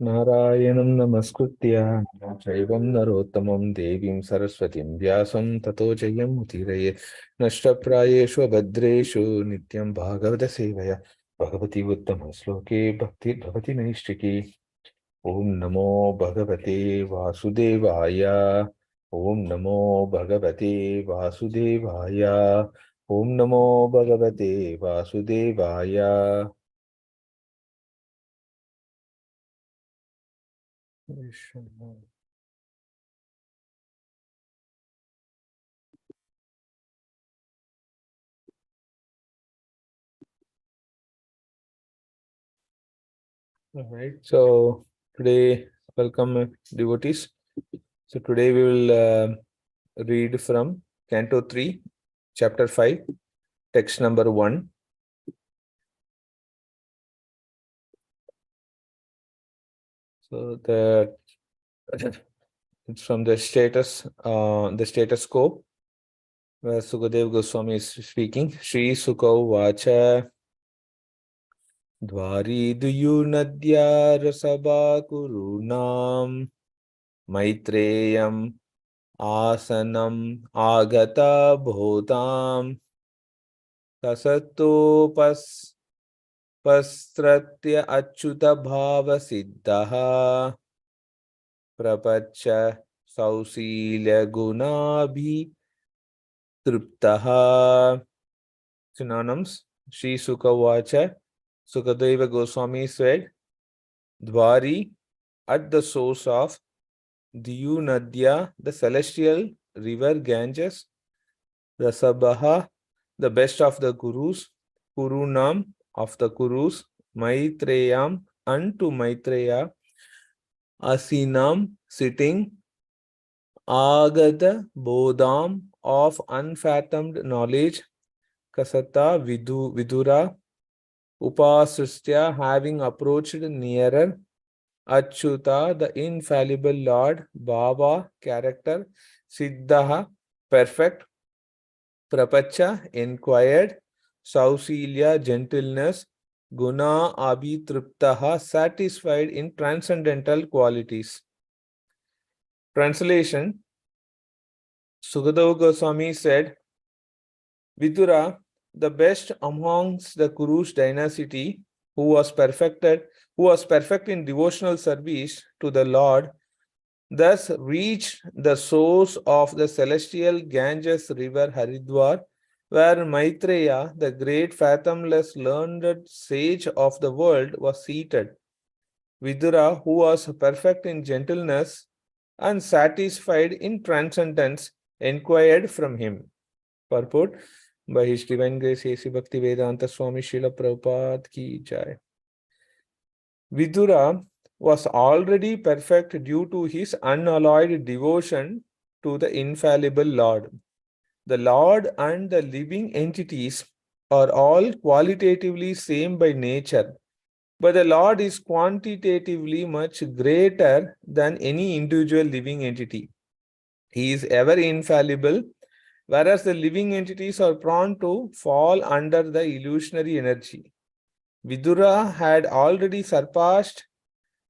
नारायणं नमस्कृत्य नरं चैवं नरोत्तमं देवीं सरस्वतीं व्यासं ततो जयं मुदीरये नष्टप्रायेषु भद्रेषु नित्यं भागवतसेवया भगवती उत्तमश्लोके भक्तिर्भवति नैष्टिकी ॐ नमो भगवते वासुदेवाय ॐ नमो भगवते वासुदेवाय ॐ नमो भगवते वासुदेवाय। All right. So today, welcome devotees. So today we will read from Canto 3, Chapter 5, text number 1. So it's from the status quo, where Sukadev Goswami is speaking. Shri Sukha Vacha Dwari Duyu Nadya Rasabha Kurunam Maitreyam Asanam Agata Bhotam Tasatopas Pastratya Achyuta Bhava Siddhaha Prapacha Sausilya Gunabhi Triptaha. Synonyms. Sri Sukha Vacha. Sukadeva Goswami said, Dwari, at the source of Diyu Nadya, the celestial river Ganges, Rasabaha, the best of the Gurus, Kurunam, of the Kurus, Maitreyam, unto Maitreya, Asinam, sitting, Agata, Bodham, of unfathomed knowledge, Kasata, Vidura, Upasistya, having approached nearer, Achyuta, the infallible Lord, Baba, character, Siddhaha, perfect, Prapacha, inquired, Sausilya, gentleness, Guna, Abhitriptaha, satisfied in transcendental qualities. Translation. Sukadeva Goswami said, Vidura, the best amongst the Kuru's dynasty, who was perfect in devotional service to the Lord, thus reached the source of the celestial Ganges river Haridwar, where Maitreya, the great fathomless learned sage of the world, was seated. Vidura, who was perfect in gentleness and satisfied in transcendence, inquired from him. Purport. By His Divine Grace, A.C. Bhaktivedanta Swami Srila Prabhupada ki jai. Vidura was already perfect due to his unalloyed devotion to the infallible Lord. The Lord and the living entities are all qualitatively same by nature, but the Lord is quantitatively much greater than any individual living entity. He is ever infallible, whereas the living entities are prone to fall under the illusionary energy. Vidura had already surpassed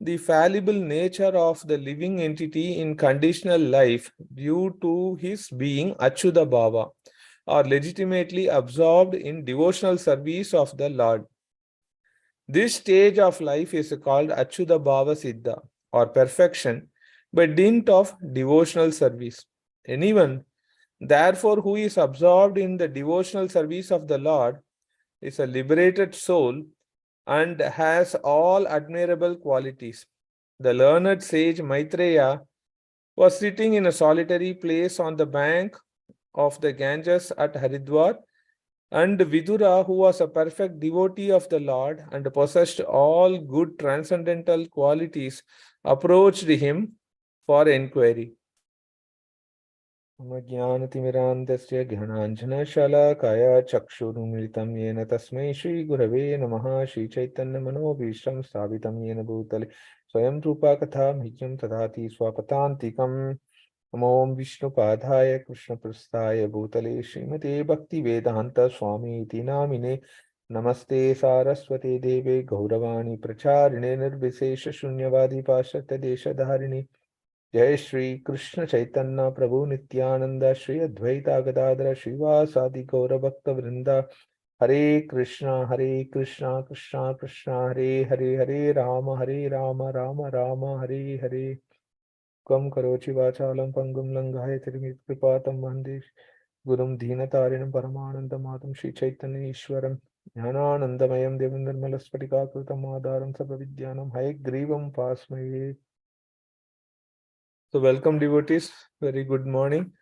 the fallible nature of the living entity in conditional life due to his being Achyuta Bhava, or legitimately absorbed in devotional service of the Lord. This stage of life is called Achyuta Bhava Siddha, or perfection, by dint of devotional service. Anyone, therefore, who is absorbed in the devotional service of the Lord is a liberated soul and has all admirable qualities. The learned sage Maitreya was sitting in a solitary place on the bank of the Ganges at Haridwar, and Vidura, who was a perfect devotee of the Lord and possessed all good transcendental qualities, approached him for inquiry. ज्ञानतिमिरान्धस्य ज्ञानाञ्जनशलाकाय चक्षुरुन्मिलितं येन तस्मै श्रीगुरवे नमः श्रीचैतन्यमनोभीष्टं स्थापितं येन भूतले स्वयं रूपा कथा मह्यं ददाति स्वपदान्तिकं नमो विष्णुपादाय कृष्णप्रस्थाय भूतले श्रीमते भक्तिवेदान्त स्वामी इति नामिने Namaste Saraswati Devi Gauravani Pracharine Nirvishesha Shunyavadi Pashatya Deshadharini Jai Shri Krishna Chaitanya Prabhu Nityananda Shri Advaita Gadadara Shivasadi Gaura Bhakta Vrinda Hare Krishna Krishna Krishna Hare Hare Hare Rama Rama Hare Hare Kvam karochi vachalam pangum langhaye tirumit kripatam mandish Gurum Dhinatarinam Paramanandamatam Shri Chaitanya Ishwaram Jnananandamayam Devam Nirmalaspatikakrutam Adharam Sarvavidyanam Hayagrivam Pasmaye. So welcome devotees, very good morning.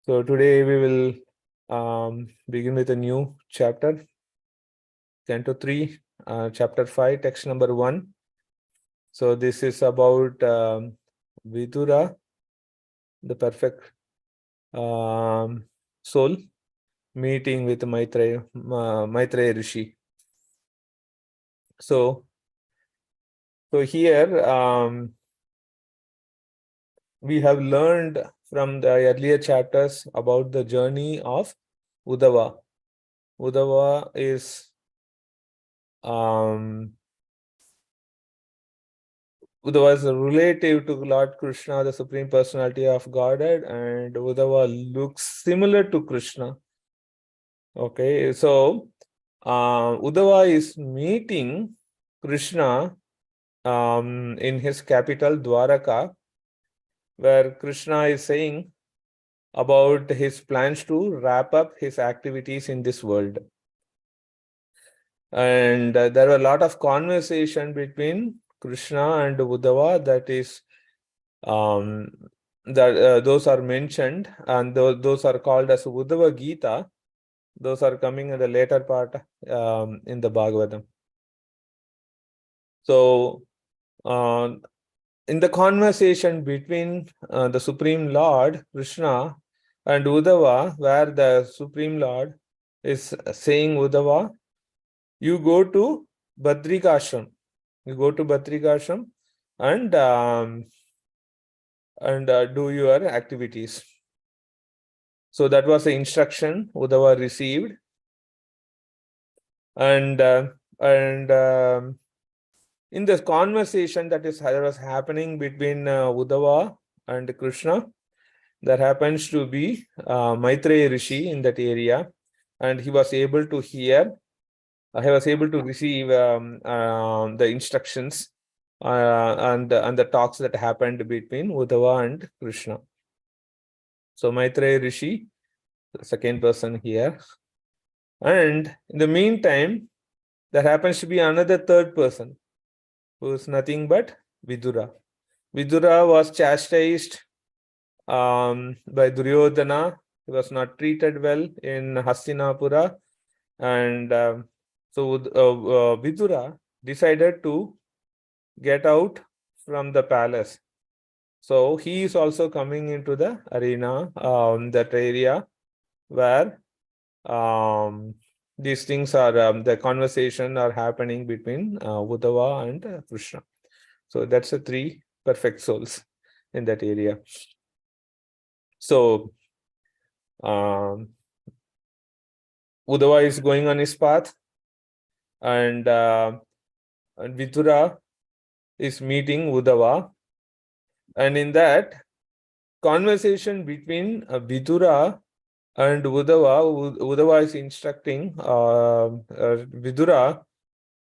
So today we will begin with a new chapter, Canto 3, Chapter 5, text number 1. So this is about Vidura, the perfect soul, meeting with Maitreya Rishi. So here we have learned from the earlier chapters about the journey of Uddhava. Uddhava is Uddhava is a relative to Lord Krishna, the Supreme Personality of Godhead, and Uddhava looks similar to Krishna. Okay, so Uddhava is meeting Krishna in his capital Dwaraka, where Krishna is saying about his plans to wrap up his activities in this world. And there were a lot of conversation between Krishna and Uddhava that is those are mentioned, and those are called as Uddhava Gita. Those are coming in the later part in the Bhagavatam. So in the conversation between the Supreme Lord Krishna and Uddhava, where the Supreme Lord is saying, Uddhava, you go to Badrikashram. You go to Badrikashram and do your activities. So that was the instruction Uddhava received. And in this conversation that was happening between Uddhava and Krishna, there happens to be Maitreya Rishi in that area, and he was able to hear, he was able to receive the instructions and the talks that happened between Uddhava and Krishna. So Maitreya Rishi, the second person here. And in the meantime, there happens to be another third person, who is nothing but Vidura. Vidura was chastised by Duryodhana. He was not treated well in Hastinapura, and so Vidura decided to get out from the palace. So he is also coming into the arena, that area where these things are, the conversation are happening between Uddhava and Krishna. So that's the three perfect souls in that area. So Uddhava is going on his path, and Vidura is meeting Uddhava, and in that conversation between Vidura and Uddhava is instructing Vidura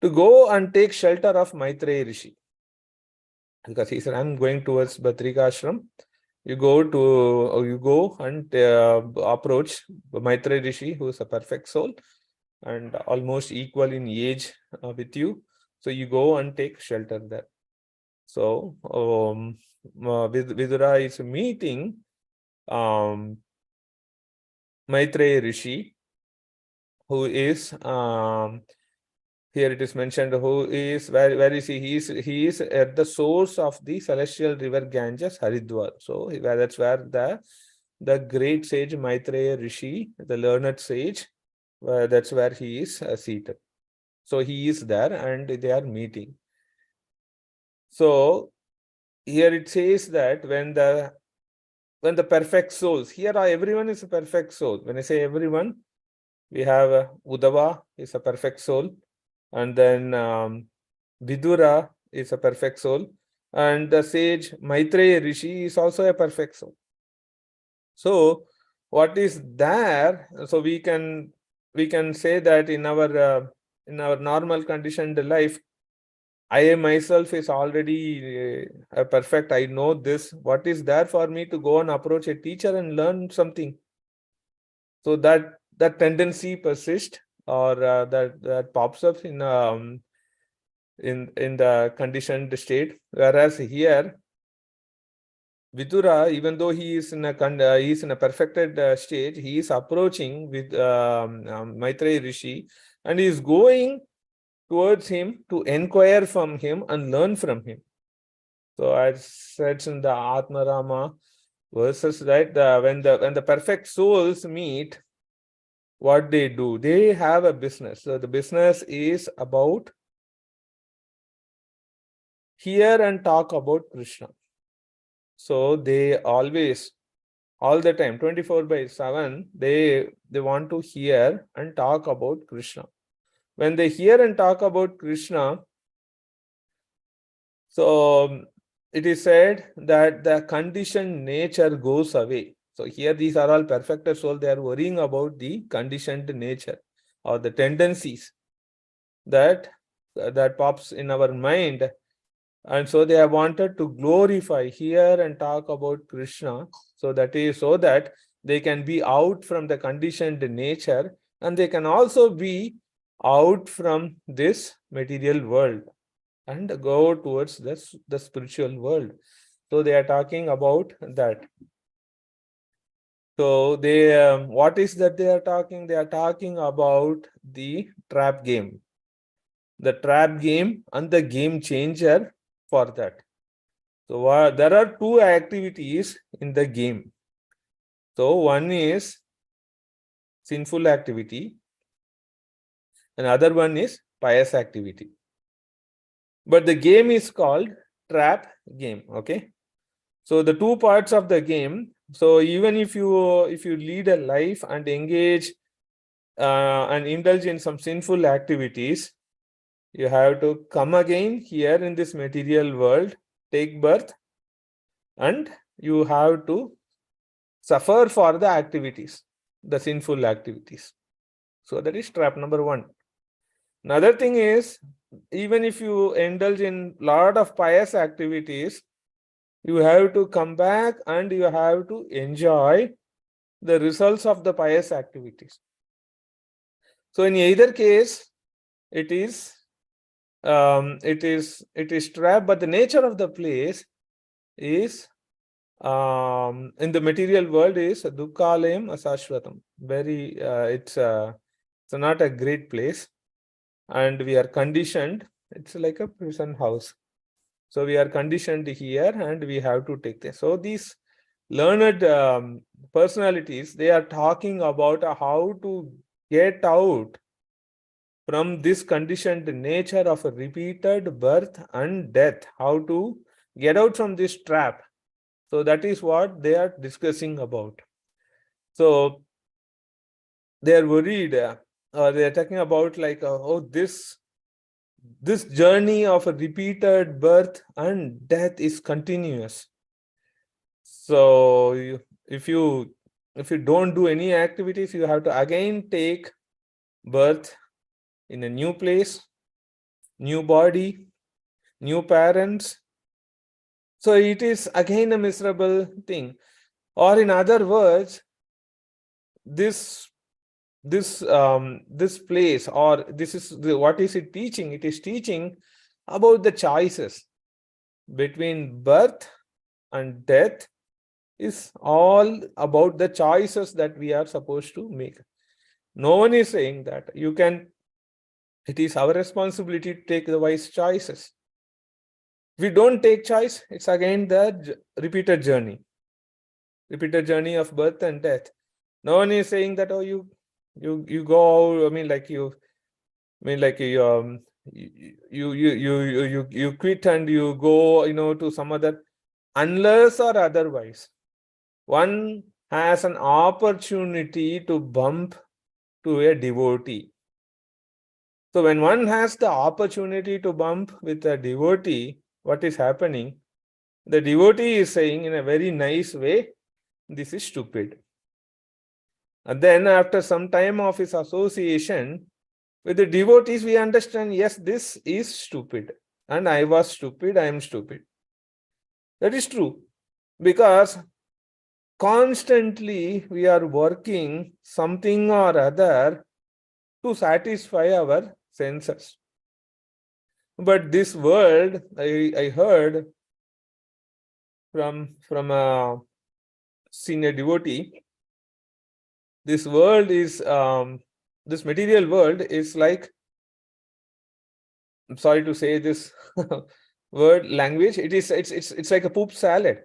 to go and take shelter of Maitreya Rishi, because he said, I'm going towards Badrikashram. You go and approach Maitreya Rishi, who is a perfect soul and almost equal in age with you. So you go and take shelter there. So Vidura is meeting Maitreya Rishi, who is here it is mentioned, who is, where is he? He is at the source of the celestial river Ganges, Haridwar. So that's where the great sage Maitreya Rishi, the learned sage, that's where he is seated. So he is there and they are meeting. So here it says that when the perfect souls, here everyone is a perfect soul. When I say everyone, We have Uddhava is a perfect soul, and then Vidura is a perfect soul, and the sage Maitreya Rishi is also a perfect soul. So what is there? So we can say that in our normal conditioned life, I myself is already perfect. I know this. What is there for me to go and approach a teacher and learn something? So that tendency persists, or that pops up in the conditioned state. Whereas here, Vidura, even though he is in a perfected stage, he is approaching with Maitreya Rishi, and he is going towards him to inquire from him and learn from him. So I said in the Atma Rama verses, right? When the perfect souls meet, what they do? They have a business. So the business is about hear and talk about Krishna. So they always, all the time, 24/7, they want to hear and talk about Krishna. When they hear and talk about Krishna, so it is said that the conditioned nature goes away. So here these are all perfected soul. They are worrying about the conditioned nature or the tendencies that pops in our mind. And so they have wanted to glorify, hear and talk about Krishna. So that is so that they can be out from the conditioned nature, and they can also be out from this material world and go towards the spiritual world. So they are talking about that. So they what is that they are talking? They are talking about the trap game. The trap game and the game changer for that. So there are two activities in the game. So one is sinful activity, and other one is pious activity. But the game is called trap game. Okay. So the two parts of the game. So even if you lead a life and engage and indulge in some sinful activities, you have to come again here in this material world, take birth, and you have to suffer for the activities, the sinful activities. So that is trap number one. Another thing is, even if you indulge in lot of pious activities, you have to come back and you have to enjoy the results of the pious activities. So in either case, it is trap, but the nature of the place is in the material world is Dukkalayam Asashvatam. Very it's not a great place, and we are conditioned. It's like a prison house. So we are conditioned here, and we have to take this. So these learned personalities, they are talking about how to get out from this conditioned nature of a repeated birth and death, how to get out from this trap. So that is what they are discussing about. So they are worried, or they are talking about like, this journey of a repeated birth and death is continuous. So if you don't do any activities, you have to again take birth in a new place, new body, new parents. So it is again a miserable thing. Or in other words, this place, or this is what is it teaching? It is teaching about the choices between birth and death. Is all about the choices that we are supposed to make. No one is saying that it is our responsibility to take the wise choices. If we don't take choice, it's again the repeated journey of birth and death. No one is saying that, you go, you quit and you go, to some other, unless or otherwise. One has an opportunity to bump to a devotee. So when one has the opportunity to bump with a devotee, what is happening? The devotee is saying in a very nice way, this is stupid. And then after some time of his association with the devotees, we understand, yes, this is stupid. And I was stupid, I am stupid. That is true. Because constantly we are working something or other to satisfy our senses. But this world, I heard from a senior devotee, this world is this material world is like, I'm sorry to say this word language, it's like a poop salad,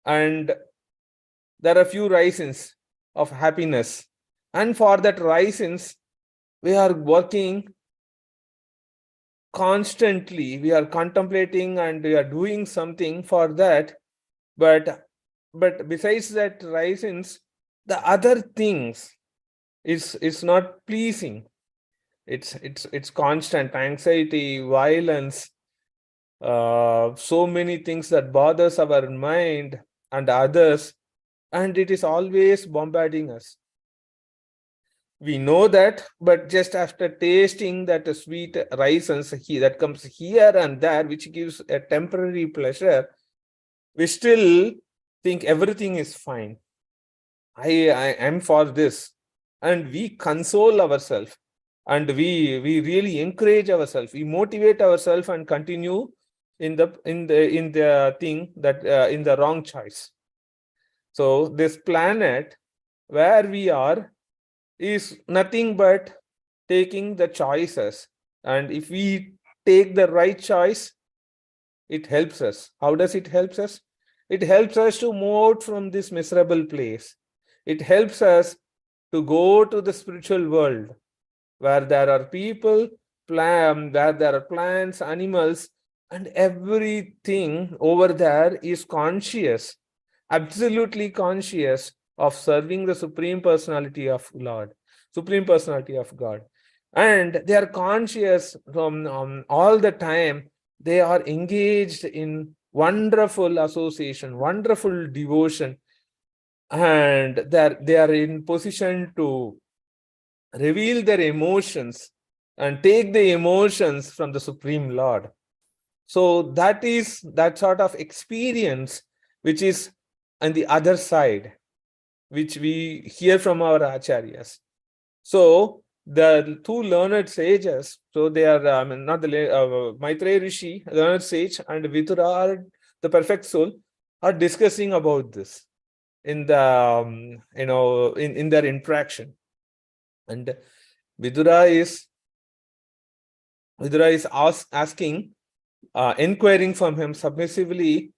and there are few raisins of happiness, and for that raisins we are working constantly, we are contemplating and we are doing something for that, but besides that raisins, the other things is not pleasing. It's constant anxiety, violence, so many things that bothers our mind and others, and it is always bombarding us. We know that, but just after tasting that sweet raisins that comes here and there, which gives a temporary pleasure, we still think everything is fine. I am for this, and we console ourselves, and we really encourage ourselves, we motivate ourselves and continue in the thing that in the wrong choice. So this planet where we are is nothing but taking the choices, and if we take the right choice, it helps us. How does it help us? It helps us to move out from this miserable place. It helps us to go to the spiritual world where there are people, where there are plants, animals, and everything over there is conscious, absolutely conscious of serving the Supreme Personality of Lord, Supreme Personality of God. And they are conscious from all the time. They are engaged in wonderful association, wonderful devotion, and they are in position to reveal their emotions and take the emotions from the Supreme Lord. So that is that sort of experience which is on the other side, which we hear from our acharyas. So the two learned sages, so they are not the Maitreya Rishi, learned sage, and Vidura, the perfect soul, are discussing about this in the in their interaction. And Vidura is asking, inquiring from him submissively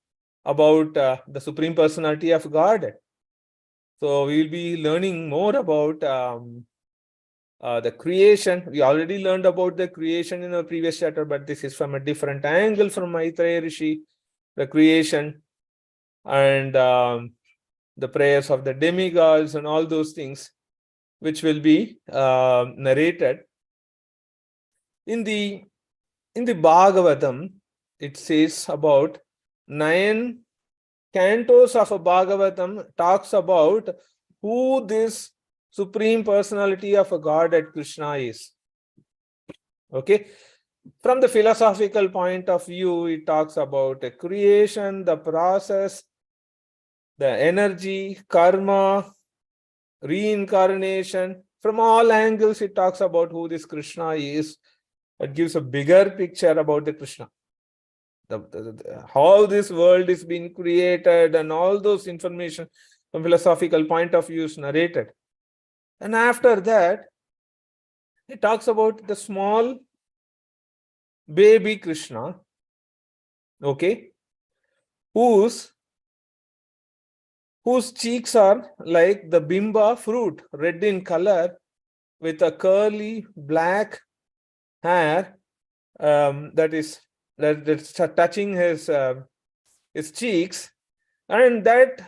about the Supreme Personality of God. So we will be learning more about the creation. We already learned about the creation in our previous chapter, but this is from a different angle from Maitreya Rishi, the creation and the prayers of the demigods and all those things, which will be narrated. In the Bhagavatam, it says about 9 cantos of a Bhagavatam talks about who this Supreme Personality of a Godhead Krishna is. Okay. From the philosophical point of view, it talks about a creation, the process, the energy, karma, reincarnation. From all angles, it talks about who this Krishna is. It gives a bigger picture about the Krishna. How this world is being created and all those information from philosophical point of view is narrated. And after that, it talks about the small baby Krishna, okay, whose cheeks are like the bimba fruit, red in color, with a curly black hair that's touching his cheeks, and that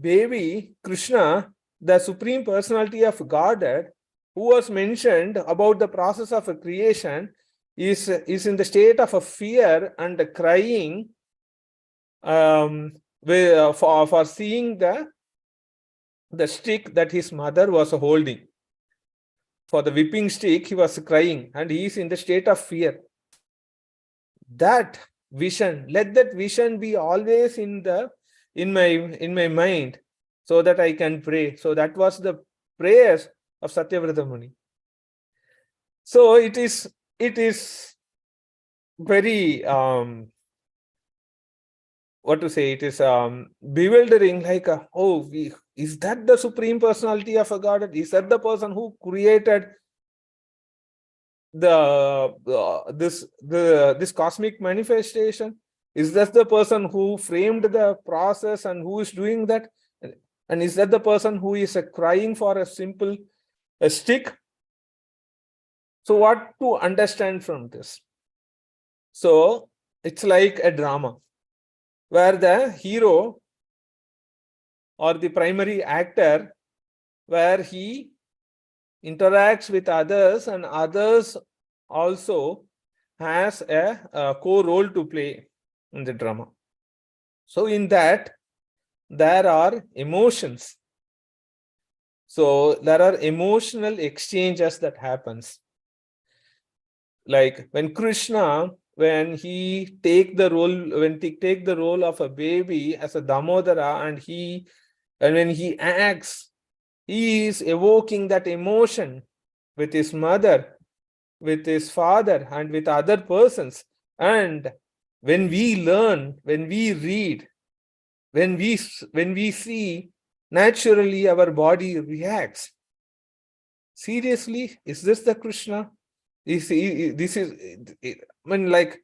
baby Krishna the Supreme Personality of Godhead, who was mentioned about the process of creation, is in the state of a fear and crying for seeing the stick that his mother was holding. For the whipping stick, he was crying, and he is in the state of fear. That vision, let that vision be always in my mind, so that I can pray. So that was the prayers of Satyavrata Muni. So it is very what to say, it is bewildering, like is that the Supreme Personality of a God? Is that the person who created this cosmic manifestation? Is that the person who framed the process and who is doing that? And is that the person who is crying for a simple stick? So what to understand from this? So it's like a drama where the hero or the primary actor, where he interacts with others, and others also has a core role to play in the drama. So in that, there are emotions. So there are emotional exchanges that happens. Like when Krishna, when he take the role of a baby as a Damodara, and when he acts, he is evoking that emotion with his mother, with his father, and with other persons. And when we learn, when we read, when we see, naturally our body reacts. Seriously, is this the Krishna? This is, I mean, like,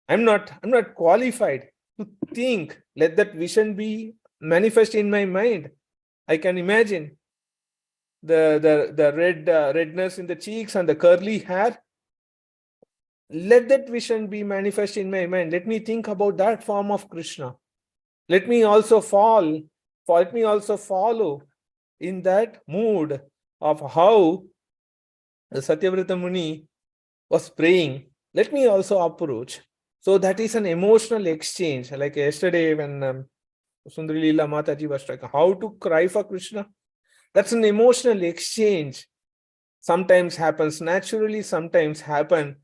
I'm not qualified to think. Let that vision be manifest in my mind. I can imagine the redness in the cheeks and the curly hair. Let that vision be manifest in my mind. Let me think about that form of Krishna. Let me also follow in that mood of how the Satyavrata Muni was praying. Let me also approach. So that is an emotional exchange. Like yesterday when Sundari Leela Mataji was talking, how to cry for Krishna. That's an emotional exchange. Sometimes happens naturally, sometimes happen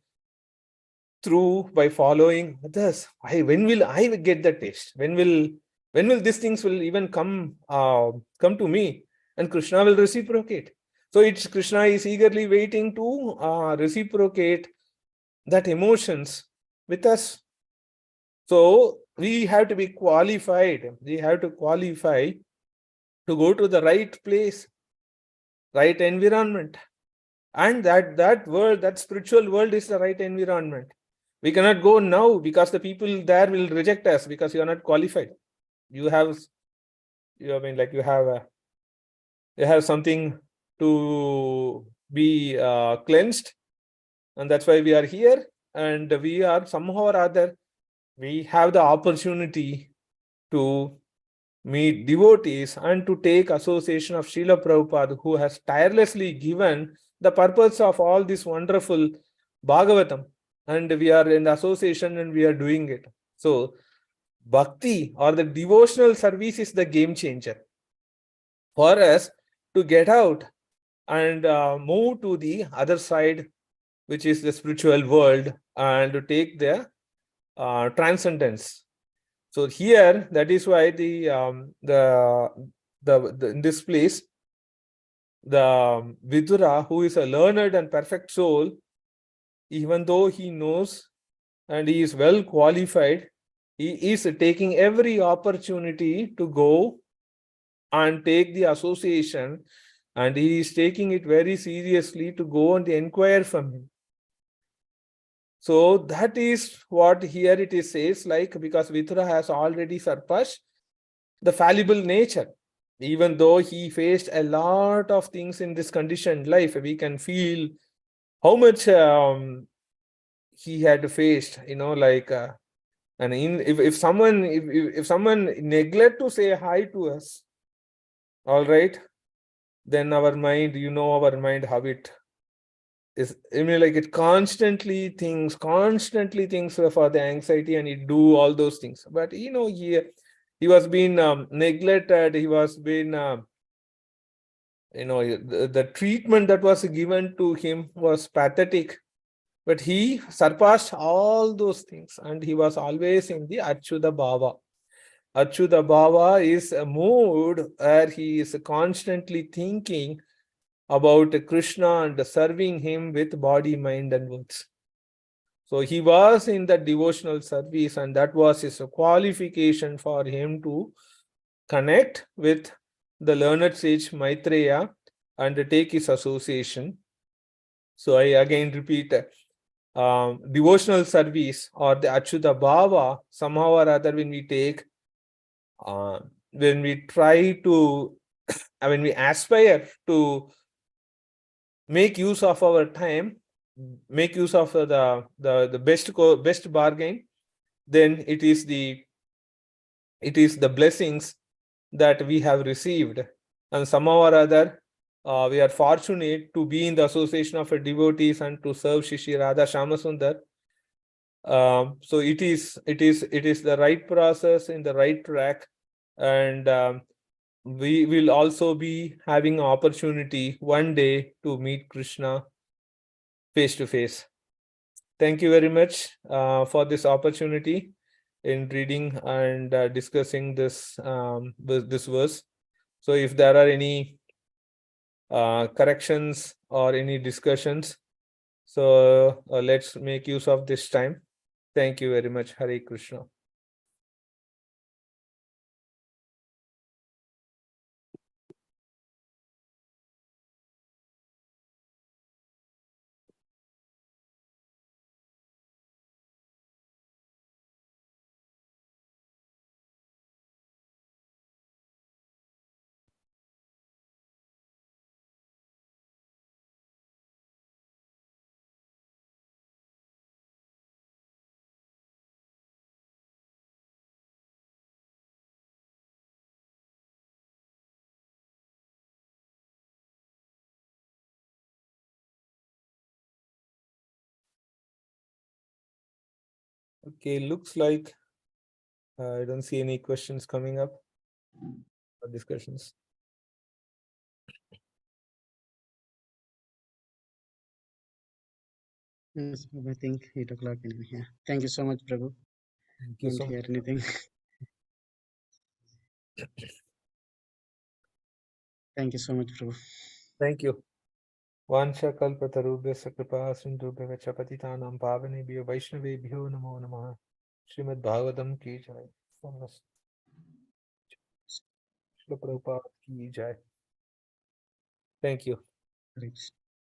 through by following others. When will I get the taste? When will these things will even come to me? And Krishna will reciprocate. So it's Krishna is eagerly waiting to reciprocate that emotions with us. So we have to be qualified. We have to qualify to go to the right place, right environment. And that world, that spiritual world is the right environment. We cannot go now because the people there will reject us because you are not qualified. You have something to be cleansed, and that's why we are here. And we are somehow or other, we have the opportunity to meet devotees and to take association of Srila Prabhupada, who has tirelessly given the purpose of all this wonderful Bhagavatam. And we are in the association and we are doing it. So bhakti or the devotional service is the game changer for us to get out and move to the other side, which is the spiritual world, and to take the transcendence. So here, that is why in this place, the Vidura, who is a learned and perfect soul, even though he knows and he is well qualified, he is taking every opportunity to go and take the association, and he is taking it very seriously to go and inquire from him. So that is what here it is says, like, because Vidura has already surpassed the fallible nature. Even though he faced a lot of things in this conditioned life, we can feel how much he had faced, like, and if someone neglect to say hi to us, all right, then our mind, our mind, how it is, I mean, like it constantly thinks for the anxiety, and it do all those things. But he was being neglected. He was being the treatment that was given to him was pathetic. But he surpassed all those things, and he was always in the Achyuta Bhava. Achyuta Bhava is a mood where he is constantly thinking about Krishna and serving him with body, mind, and words. So he was in the devotional service, and that was his qualification for him to connect with the learned sage Maitreya and take his association. So I again repeat, devotional service or the Achyuta Bhava, somehow or other, when we take, when we try to, when we aspire to make use of our time, make use of the best bargain, then it is the blessings that we have received, and somehow or other we are fortunate to be in the association of devotees and to serve Shishi Radha Shamasundar. So it is the right process, in the right track, and we will also be having an opportunity one day to meet Krishna face to face. Thank you very much for this opportunity in reading and discussing this this verse. So if there are any corrections or any discussions, so let's make use of this time. Thank you very much. Hare Krishna. Okay, looks like I don't see any questions coming up or discussions. Yes, I think 8 o'clock anyway. Yeah. Thank you so much, Prabhu. Thank you Don't so hear much. anything. Thank you so much, Prabhu. Thank you. Vansha kalpatarubhyasya kripa sindhubhya patitanam pavanebhyo vaishnavebhyo namo namah. Srimad Bhagavatam ki jai. Srila Prabhupada ki jai. Thank you. Thanks.